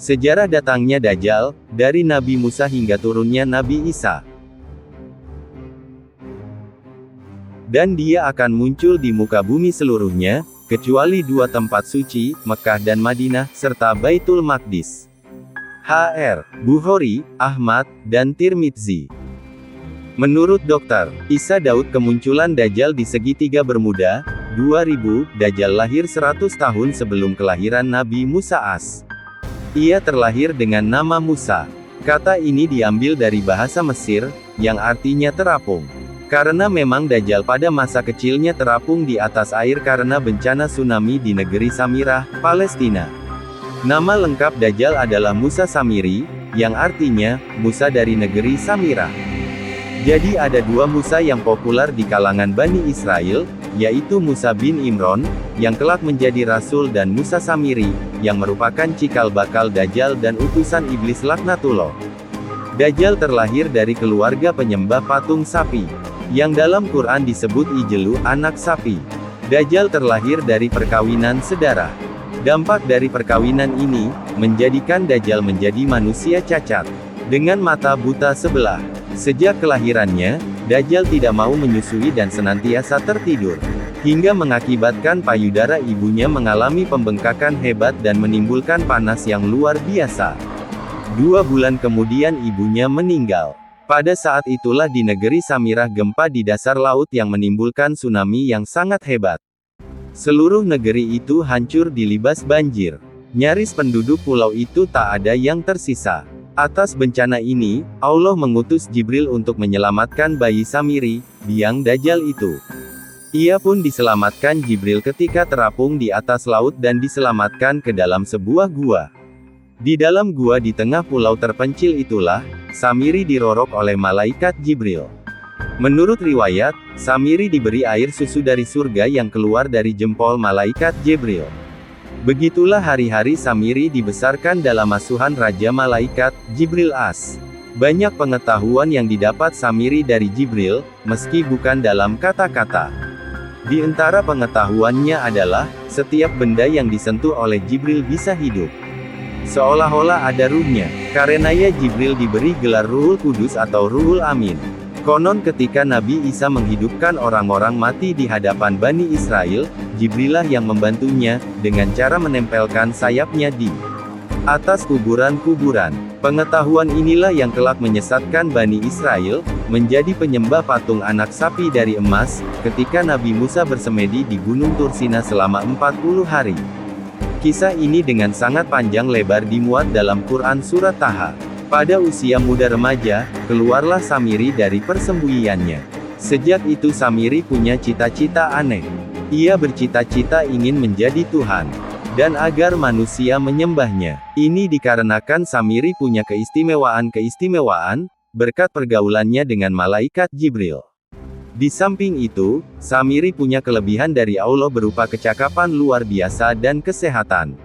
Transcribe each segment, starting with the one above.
Sejarah datangnya Dajjal, dari Nabi Musa hingga turunnya Nabi Isa. Dan dia akan muncul di muka bumi seluruhnya, kecuali dua tempat suci, Mekah dan Madinah, serta Baitul Maqdis. H.R. Bukhari, Ahmad, dan Tirmidzi. Menurut Dr. Isa Daud, kemunculan Dajjal di segitiga Bermuda, 2000, Dajjal lahir 100 tahun sebelum kelahiran Nabi Musa AS. Ia terlahir dengan nama Musa. Kata ini diambil dari bahasa Mesir, yang artinya terapung. Karena memang Dajjal pada masa kecilnya terapung di atas air karena bencana tsunami di negeri Samirah, Palestina. Nama lengkap Dajjal adalah Musa Samiri, yang artinya, Musa dari negeri Samirah. Jadi ada dua Musa yang populer di kalangan Bani Israel, yaitu Musa bin Imron, yang kelak menjadi Rasul, dan Musa Samiri, yang merupakan cikal bakal Dajjal dan utusan iblis laknatullah. Dajjal terlahir dari keluarga penyembah patung sapi, yang dalam Quran disebut Ijelu, anak sapi. Dajjal terlahir dari perkawinan sedarah. Dampak dari perkawinan ini, menjadikan Dajjal menjadi manusia cacat, dengan mata buta sebelah. Sejak kelahirannya, Dajjal tidak mau menyusui dan senantiasa tertidur, hingga mengakibatkan payudara ibunya mengalami pembengkakan hebat dan menimbulkan panas yang luar biasa. 2 bulan kemudian ibunya meninggal. Pada saat itulah di negeri Samirah gempa di dasar laut yang menimbulkan tsunami yang sangat hebat. Seluruh negeri itu hancur dilibas banjir. Nyaris penduduk pulau itu tak ada yang tersisa. Atas bencana ini, Allah mengutus Jibril untuk menyelamatkan bayi Samiri, biang Dajjal itu. Ia pun diselamatkan Jibril ketika terapung di atas laut dan diselamatkan ke dalam sebuah gua. Di dalam gua di tengah pulau terpencil itulah, Samiri dirorok oleh malaikat Jibril. Menurut riwayat, Samiri diberi air susu dari surga yang keluar dari jempol malaikat Jibril. Begitulah hari-hari Samiri dibesarkan dalam asuhan Raja Malaikat, Jibril AS. Banyak pengetahuan yang didapat Samiri dari Jibril, meski bukan dalam kata-kata. Di antara pengetahuannya adalah, setiap benda yang disentuh oleh Jibril bisa hidup. Seolah-olah ada ruhnya, karenanya Jibril diberi gelar Ruhul Kudus atau Ruhul Amin. Konon ketika Nabi Isa menghidupkan orang-orang mati di hadapan Bani Israel, Jibrilah yang membantunya, dengan cara menempelkan sayapnya di atas kuburan-kuburan. Pengetahuan inilah yang kelak menyesatkan Bani Israel, menjadi penyembah patung anak sapi dari emas, ketika Nabi Musa bersemedi di Gunung Tursina selama 40 hari. Kisah ini dengan sangat panjang lebar dimuat dalam Quran Surat Taha. Pada usia muda remaja, keluarlah Samiri dari persembunyiannya. Sejak itu Samiri punya cita-cita aneh. Ia bercita-cita ingin menjadi Tuhan, dan agar manusia menyembahnya. Ini dikarenakan Samiri punya keistimewaan, berkat pergaulannya dengan malaikat Jibril. Di samping itu, Samiri punya kelebihan dari Allah berupa kecakapan luar biasa dan kesehatan.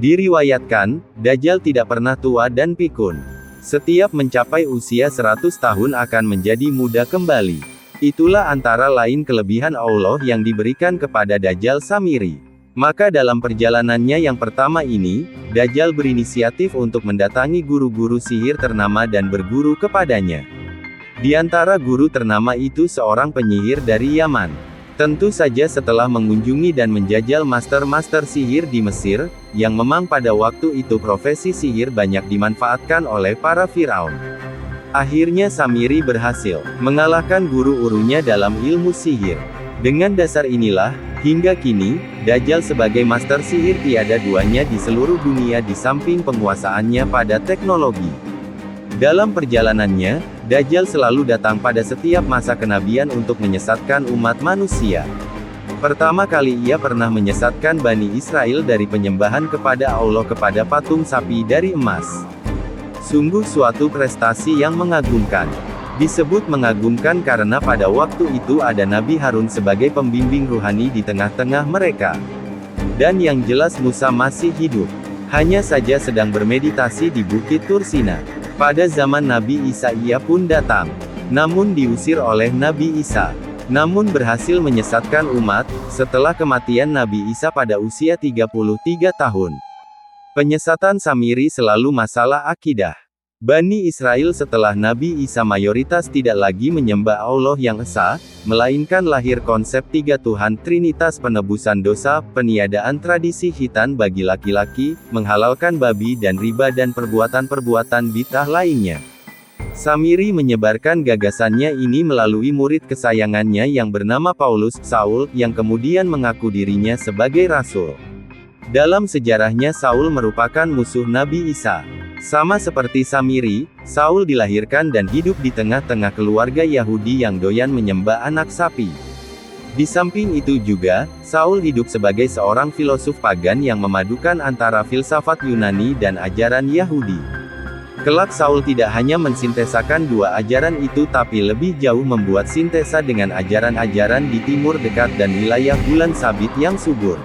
Diriwayatkan, Dajjal tidak pernah tua dan pikun. Setiap mencapai usia 100 tahun akan menjadi muda kembali. Itulah antara lain kelebihan Allah yang diberikan kepada Dajjal Samiri. Maka dalam perjalanannya yang pertama ini, Dajjal berinisiatif untuk mendatangi guru-guru sihir ternama dan berguru kepadanya. Di antara guru ternama itu seorang penyihir dari Yaman. Tentu saja setelah mengunjungi dan menjajal master-master sihir di Mesir, yang memang pada waktu itu profesi sihir banyak dimanfaatkan oleh para Firaun. Akhirnya Samiri berhasil mengalahkan guru-gurunya dalam ilmu sihir. Dengan dasar inilah, hingga kini, Dajjal sebagai master sihir tiada duanya di seluruh dunia di samping penguasaannya pada teknologi. Dalam perjalanannya, Dajjal selalu datang pada setiap masa kenabian untuk menyesatkan umat manusia. Pertama kali ia pernah menyesatkan Bani Israel dari penyembahan kepada Allah kepada patung sapi dari emas. Sungguh suatu prestasi yang mengagumkan. Disebut mengagumkan karena pada waktu itu ada Nabi Harun sebagai pembimbing ruhani di tengah-tengah mereka. Dan yang jelas Musa masih hidup. Hanya saja sedang bermeditasi di Bukit Tursina. Pada zaman Nabi Isa ia pun datang. Namun diusir oleh Nabi Isa. Namun berhasil menyesatkan umat, setelah kematian Nabi Isa pada usia 33 tahun. Penyesatan Samiri selalu masalah akidah. Bani Israel setelah Nabi Isa mayoritas tidak lagi menyembah Allah yang esa, melainkan lahir konsep tiga Tuhan, Trinitas, penebusan dosa, peniadaan tradisi khitan bagi laki-laki, menghalalkan babi dan riba dan perbuatan-perbuatan bid'ah lainnya. Samiri menyebarkan gagasannya ini melalui murid kesayangannya yang bernama Paulus, Saul, yang kemudian mengaku dirinya sebagai rasul. Dalam sejarahnya Saul merupakan musuh Nabi Isa. Sama seperti Samiri, Saul dilahirkan dan hidup di tengah-tengah keluarga Yahudi yang doyan menyembah anak sapi. Di samping itu juga, Saul hidup sebagai seorang filosof pagan yang memadukan antara filsafat Yunani dan ajaran Yahudi. Kelak Saul tidak hanya mensintesakan dua ajaran itu tapi lebih jauh membuat sintesa dengan ajaran-ajaran di Timur Dekat dan wilayah bulan sabit yang subur.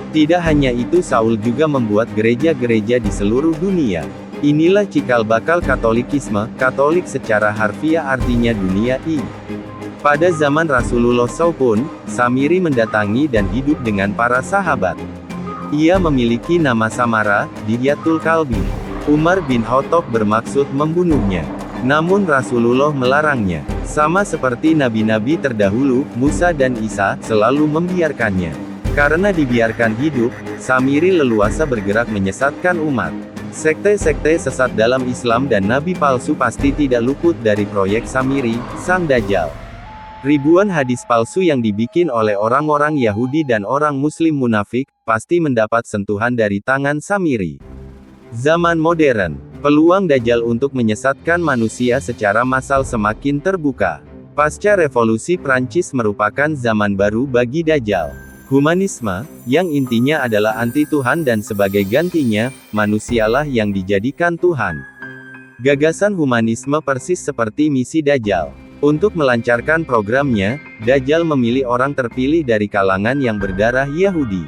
Tidak hanya itu, Saul juga membuat gereja-gereja di seluruh dunia. Inilah cikal bakal Katolikisme. Katolik secara harfiah artinya dunia I. Pada zaman Rasulullah SAW, Samiri mendatangi dan hidup dengan para sahabat. Ia memiliki nama samara, Dihyatul Kalbi. Umar bin Khattab bermaksud membunuhnya. Namun Rasulullah melarangnya. Sama seperti nabi-nabi terdahulu, Musa dan Isa, selalu membiarkannya. Karena dibiarkan hidup, Samiri leluasa bergerak menyesatkan umat. Sekte-sekte sesat dalam Islam dan nabi palsu pasti tidak luput dari proyek Samiri, sang Dajjal. Ribuan hadis palsu yang dibikin oleh orang-orang Yahudi dan orang Muslim munafik, pasti mendapat sentuhan dari tangan Samiri. Zaman modern, peluang Dajjal untuk menyesatkan manusia secara massal semakin terbuka. Pasca Revolusi Prancis merupakan zaman baru bagi Dajjal. Humanisme, yang intinya adalah anti-Tuhan dan sebagai gantinya, manusialah yang dijadikan Tuhan. Gagasan humanisme persis seperti misi Dajjal. Untuk melancarkan programnya, Dajjal memilih orang terpilih dari kalangan yang berdarah Yahudi.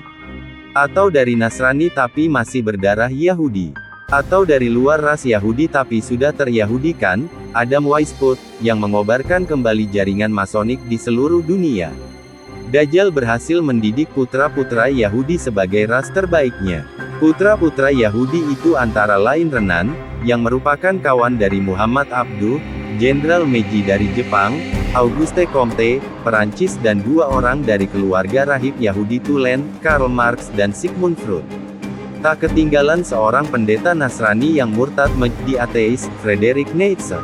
Atau dari Nasrani tapi masih berdarah Yahudi. Atau dari luar ras Yahudi tapi sudah teryahudikan, Adam Weishaupt, yang mengobarkan kembali jaringan masonik di seluruh dunia. Dajjal berhasil mendidik putra-putra Yahudi sebagai ras terbaiknya. Putra-putra Yahudi itu antara lain Renan, yang merupakan kawan dari Muhammad Abduh, Jenderal Meiji dari Jepang, Auguste Comte, Perancis dan dua orang dari keluarga rahib Yahudi Tulen, Karl Marx dan Sigmund Freud. Tak ketinggalan seorang pendeta Nasrani yang murtad menjadi ateis, Friedrich Nietzsche.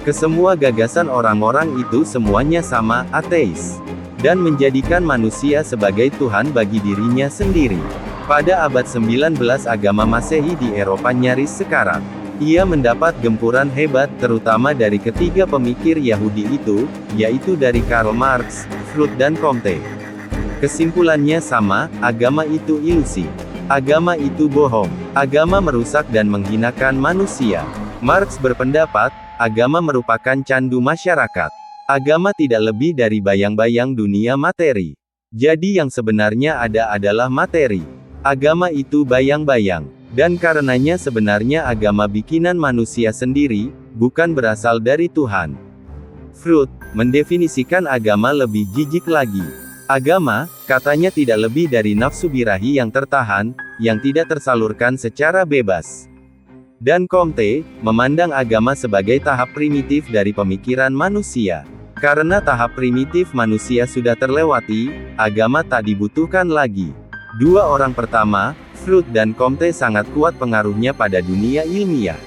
Kesemua gagasan orang-orang itu semuanya sama, ateis. Dan menjadikan manusia sebagai Tuhan bagi dirinya sendiri. Pada abad 19 agama Masehi di Eropa nyaris sekarat. Ia mendapat gempuran hebat, terutama dari ketiga pemikir Yahudi itu, yaitu dari Karl Marx, Freud dan Comte. Kesimpulannya sama, agama itu ilusi. Agama itu bohong. Agama merusak dan menghinakan manusia. Marx berpendapat, agama merupakan candu masyarakat. Agama tidak lebih dari bayang-bayang dunia materi. Jadi yang sebenarnya ada adalah materi. Agama itu bayang-bayang. Dan karenanya sebenarnya agama bikinan manusia sendiri, bukan berasal dari Tuhan. Freud mendefinisikan agama lebih jijik lagi. Agama, katanya tidak lebih dari nafsu birahi yang tertahan, yang tidak tersalurkan secara bebas. Dan Comte memandang agama sebagai tahap primitif dari pemikiran manusia. Karena tahap primitif manusia sudah terlewati, agama tak dibutuhkan lagi. Dua orang pertama, Freud dan Comte sangat kuat pengaruhnya pada dunia ilmiah.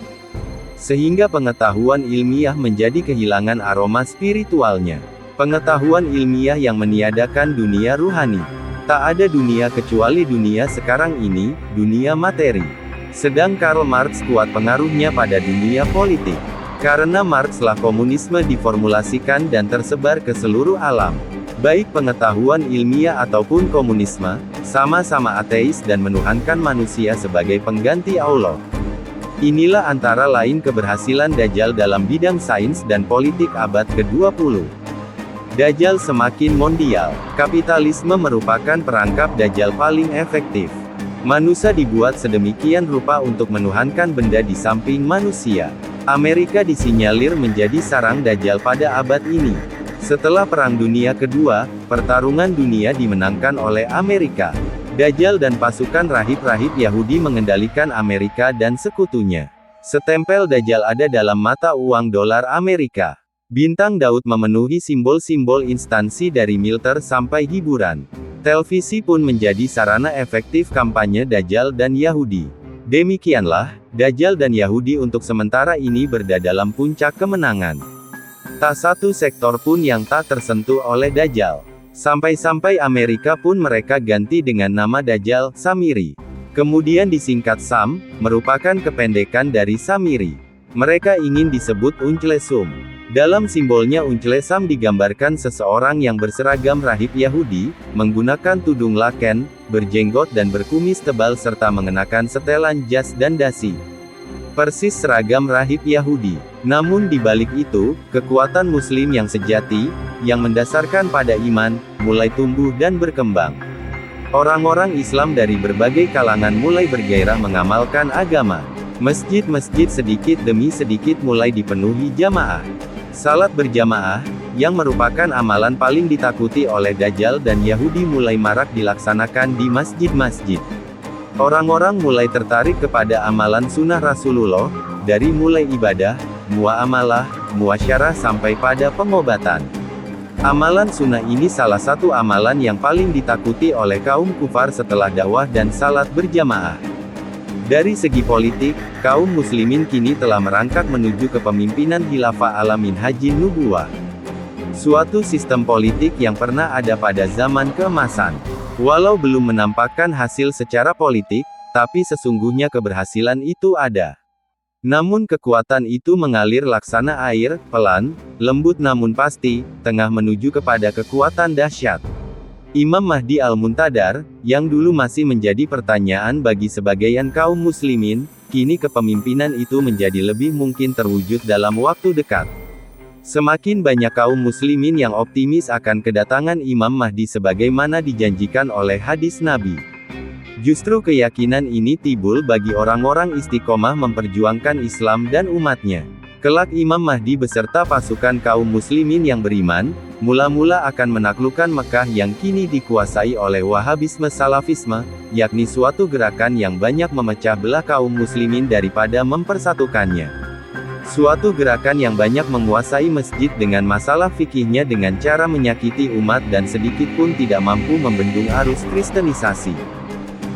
Sehingga pengetahuan ilmiah menjadi kehilangan aroma spiritualnya. Pengetahuan ilmiah yang meniadakan dunia ruhani. Tak ada dunia kecuali dunia sekarang ini, dunia materi. Sedang Karl Marx kuat pengaruhnya pada dunia politik. Karena Marxlah komunisme diformulasikan dan tersebar ke seluruh alam. Baik pengetahuan ilmiah ataupun komunisme, sama-sama ateis dan menuhankan manusia sebagai pengganti Allah. Inilah antara lain keberhasilan Dajjal dalam bidang sains dan politik abad ke-20. Dajjal semakin mondial. Kapitalisme merupakan perangkap Dajjal paling efektif. Manusia dibuat sedemikian rupa untuk menuhankan benda di samping manusia. Amerika disinyalir menjadi sarang Dajjal pada abad ini. Setelah Perang Dunia Kedua, pertarungan dunia dimenangkan oleh Amerika. Dajjal dan pasukan rahib-rahib Yahudi mengendalikan Amerika dan sekutunya. Setempel Dajjal ada dalam mata uang dolar Amerika. Bintang Daud memenuhi simbol-simbol instansi dari militer sampai hiburan. Televisi pun menjadi sarana efektif kampanye Dajjal dan Yahudi. Demikianlah, Dajjal dan Yahudi untuk sementara ini berada dalam puncak kemenangan. Tak satu sektor pun yang tak tersentuh oleh Dajjal. Sampai-sampai Amerika pun mereka ganti dengan nama Dajjal, Samiri. Kemudian disingkat Sam, merupakan kependekan dari Samiri. Mereka ingin disebut Unclesum. Dalam simbolnya Unclesam digambarkan seseorang yang berseragam rahib Yahudi, menggunakan tudung laken, berjenggot dan berkumis tebal serta mengenakan setelan jas dan dasi. Persis seragam rahib Yahudi. Namun di balik itu, kekuatan Muslim yang sejati, yang mendasarkan pada iman, mulai tumbuh dan berkembang. Orang-orang Islam dari berbagai kalangan mulai bergairah mengamalkan agama. Masjid-masjid sedikit demi sedikit mulai dipenuhi jamaah. Salat berjamaah, yang merupakan amalan paling ditakuti oleh Dajjal dan Yahudi mulai marak dilaksanakan di masjid-masjid. Orang-orang mulai tertarik kepada amalan sunnah Rasulullah, dari mulai ibadah, muamalah, muasyarah sampai pada pengobatan. Amalan sunnah ini salah satu amalan yang paling ditakuti oleh kaum kufar setelah dakwah dan salat berjamaah. Dari segi politik, kaum muslimin kini telah merangkak menuju kepemimpinan Khilafah ala Minhajin Nubuwah. Suatu sistem politik yang pernah ada pada zaman keemasan. Walau belum menampakkan hasil secara politik, tapi sesungguhnya keberhasilan itu ada. Namun kekuatan itu mengalir laksana air, pelan, lembut namun pasti, tengah menuju kepada kekuatan dahsyat. Imam Mahdi Al-Muntadhar, yang dulu masih menjadi pertanyaan bagi sebagian kaum muslimin, kini kepemimpinan itu menjadi lebih mungkin terwujud dalam waktu dekat. Semakin banyak kaum muslimin yang optimis akan kedatangan Imam Mahdi sebagaimana dijanjikan oleh hadis Nabi. Justru keyakinan ini timbul bagi orang-orang istiqomah memperjuangkan Islam dan umatnya. Kelak Imam Mahdi beserta pasukan kaum muslimin yang beriman, mula-mula akan menaklukkan Mekah yang kini dikuasai oleh Wahabisme Salafisme, yakni suatu gerakan yang banyak memecah belah kaum muslimin daripada mempersatukannya. Suatu gerakan yang banyak menguasai masjid dengan masalah fikihnya dengan cara menyakiti umat dan sedikit pun tidak mampu membendung arus kristenisasi.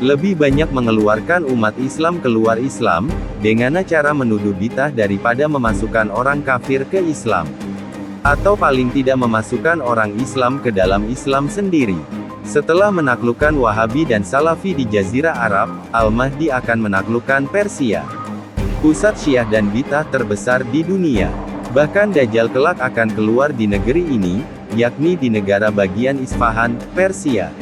Lebih banyak mengeluarkan umat Islam keluar Islam, dengan cara menuduh bid'ah daripada memasukkan orang kafir ke Islam. Atau paling tidak memasukkan orang Islam ke dalam Islam sendiri. Setelah menaklukkan Wahabi dan Salafi di Jazirah Arab, Al-Mahdi akan menaklukkan Persia. Pusat Syiah dan bid'ah terbesar di dunia. Bahkan Dajjal kelak akan keluar di negeri ini, yakni di negara bagian Isfahan, Persia.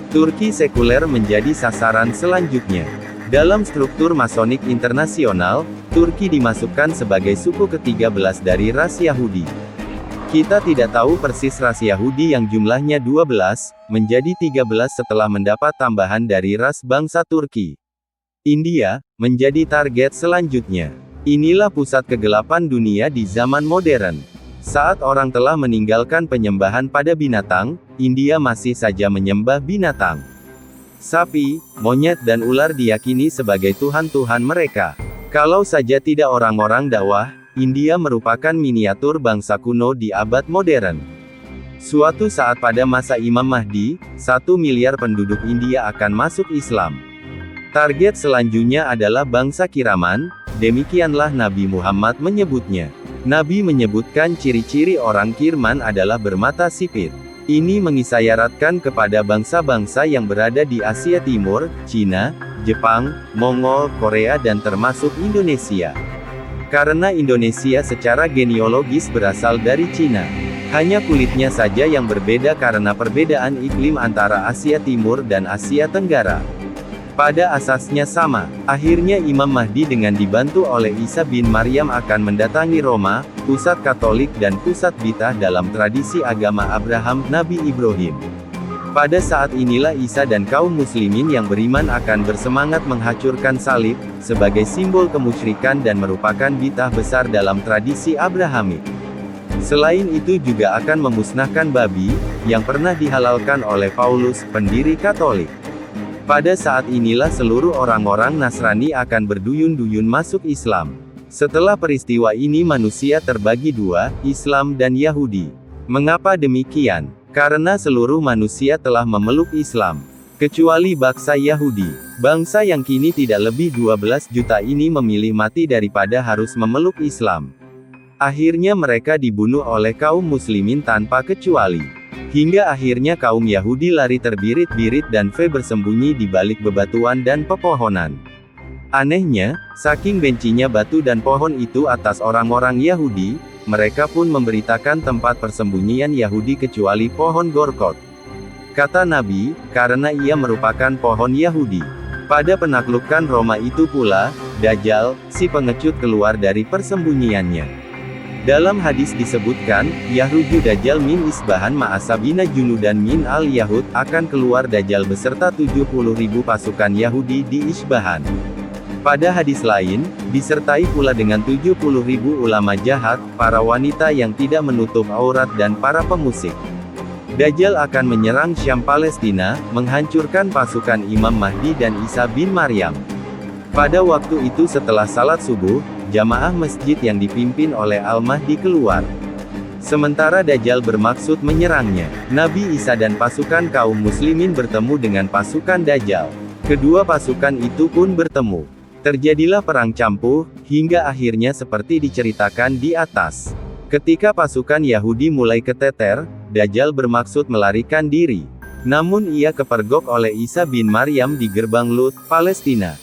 Turki sekuler menjadi sasaran selanjutnya. Dalam struktur Masonik internasional, Turki dimasukkan sebagai suku ke-13 dari ras Yahudi. Kita tidak tahu persis ras Yahudi yang jumlahnya 12, menjadi 13 setelah mendapat tambahan dari ras bangsa Turki. India, menjadi target selanjutnya. Inilah pusat kegelapan dunia di zaman modern. Saat orang telah meninggalkan penyembahan pada binatang, India masih saja menyembah binatang. Sapi, monyet dan ular diyakini sebagai tuhan-tuhan mereka. Kalau saja tidak orang-orang dakwah, India merupakan miniatur bangsa kuno di abad modern. Suatu saat pada masa Imam Mahdi, 1 miliar penduduk India akan masuk Islam. Target selanjutnya adalah bangsa Kiraman, demikianlah Nabi Muhammad menyebutnya. Nabi menyebutkan ciri-ciri orang Kirman adalah bermata sipit. Ini mengisyaratkan kepada bangsa-bangsa yang berada di Asia Timur, Cina, Jepang, Mongol, Korea dan termasuk Indonesia. Karena Indonesia secara genealogis berasal dari Cina. Hanya kulitnya saja yang berbeda karena perbedaan iklim antara Asia Timur dan Asia Tenggara. Pada asasnya sama. Akhirnya Imam Mahdi dengan dibantu oleh Isa bin Maryam akan mendatangi Roma, pusat Katolik dan pusat bid'ah dalam tradisi agama Abraham, Nabi Ibrahim. Pada saat inilah Isa dan kaum muslimin yang beriman akan bersemangat menghancurkan salib, sebagai simbol kemusyrikan dan merupakan bid'ah besar dalam tradisi Abrahamik. Selain itu juga akan memusnahkan babi, yang pernah dihalalkan oleh Paulus, pendiri Katolik. Pada saat inilah seluruh orang-orang Nasrani akan berduyun-duyun masuk Islam. Setelah peristiwa ini manusia terbagi dua, Islam dan Yahudi. Mengapa demikian? Karena seluruh manusia telah memeluk Islam. Kecuali bangsa Yahudi. Bangsa yang kini tidak lebih 12 juta ini memilih mati daripada harus memeluk Islam. Akhirnya mereka dibunuh oleh kaum muslimin tanpa kecuali. Hingga akhirnya kaum Yahudi lari terbirit-birit dan bersembunyi di balik bebatuan dan pepohonan. Anehnya, saking bencinya batu dan pohon itu atas orang-orang Yahudi, mereka pun memberitakan tempat persembunyian Yahudi kecuali pohon Gorkot. Kata Nabi, karena ia merupakan pohon Yahudi. Pada penaklukan Roma itu pula, Dajjal, si pengecut keluar dari persembunyiannya. Dalam hadis disebutkan, Yahruju Dajjal min Isbahan ma'asabina junudan min al-Yahud, akan keluar Dajjal beserta 70.000 pasukan Yahudi di Isbahan. Pada hadis lain, disertai pula dengan 70.000 ulama jahat, para wanita yang tidak menutup aurat dan para pemusik. Dajjal akan menyerang Syam Palestina, menghancurkan pasukan Imam Mahdi dan Isa bin Maryam. Pada waktu itu setelah salat subuh, jamaah masjid yang dipimpin oleh Al-Mahdi keluar. Sementara Dajjal bermaksud menyerangnya. Nabi Isa dan pasukan kaum muslimin bertemu dengan pasukan Dajjal. Kedua pasukan itu pun bertemu. Terjadilah perang campuh, hingga akhirnya seperti diceritakan di atas. Ketika pasukan Yahudi mulai keteter, Dajjal bermaksud melarikan diri. Namun ia kepergok oleh Isa bin Maryam di gerbang Lut, Palestina.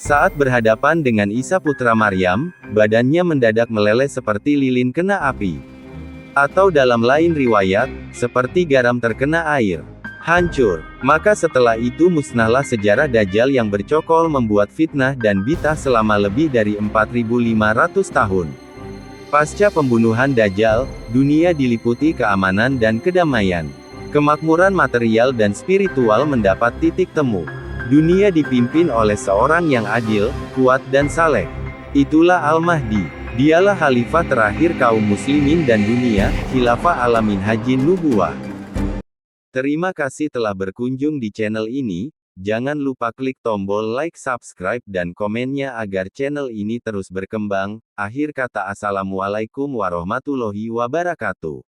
Saat berhadapan dengan Isa putra Maryam, badannya mendadak meleleh seperti lilin kena api. Atau dalam lain riwayat, seperti garam terkena air. Hancur. Maka setelah itu musnahlah sejarah Dajjal yang bercokol membuat fitnah dan bid'ah selama lebih dari 4.500 tahun. Pasca pembunuhan Dajjal, dunia diliputi keamanan dan kedamaian. Kemakmuran material dan spiritual mendapat titik temu. Dunia dipimpin oleh seorang yang adil, kuat dan saleh. Itulah Al-Mahdi. Dialah khalifah terakhir kaum muslimin dan dunia, khilafah alamin hajin nubuwah. Terima kasih telah berkunjung di channel ini. Jangan lupa klik tombol like, subscribe dan komennya agar channel ini terus berkembang. Akhir kata, assalamualaikum warahmatullahi wabarakatuh.